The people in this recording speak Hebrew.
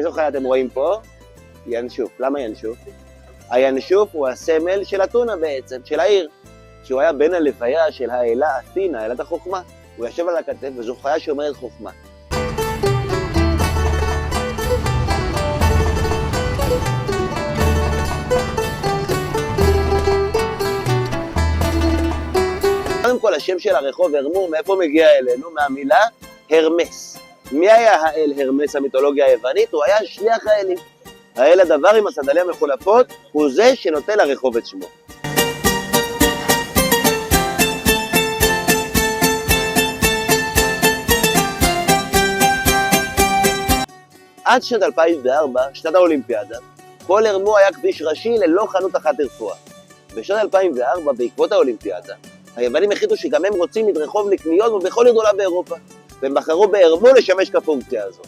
איזו חיה אתם רואים פה? ינשוף. למה ינשוף? הינשוף הוא הסמל של אתונה בעצם, של העיר. שהוא היה בן הלוויה של האלה אתינה, אלת החוכמה. הוא יושב על הכתף וזו חיה שאומרת חוכמה. קודם כל, השם של הרחוב הרמו, מאיפה מגיע אלינו? מהמילה הרמס. מי היה האל הרמס המיתולוגיה היוונית? הוא היה שליח האלים. האל הדבר עם הסנדלים המחולפות הוא זה שנותן לרחוב את שמו. עד שנת 2004, שנת האולימפיאדה, כל הרמו היה כביש ראשי ללא חנות אחת לרפואה. בשנת 2004, בעקבות האולימפיאדה, היוונים החליטו שגם הם רוצים מדרחוב לקניות ובכל עיר גדולה באירופה, והם בחרו בהרמו לשמש כפונקציה הזו.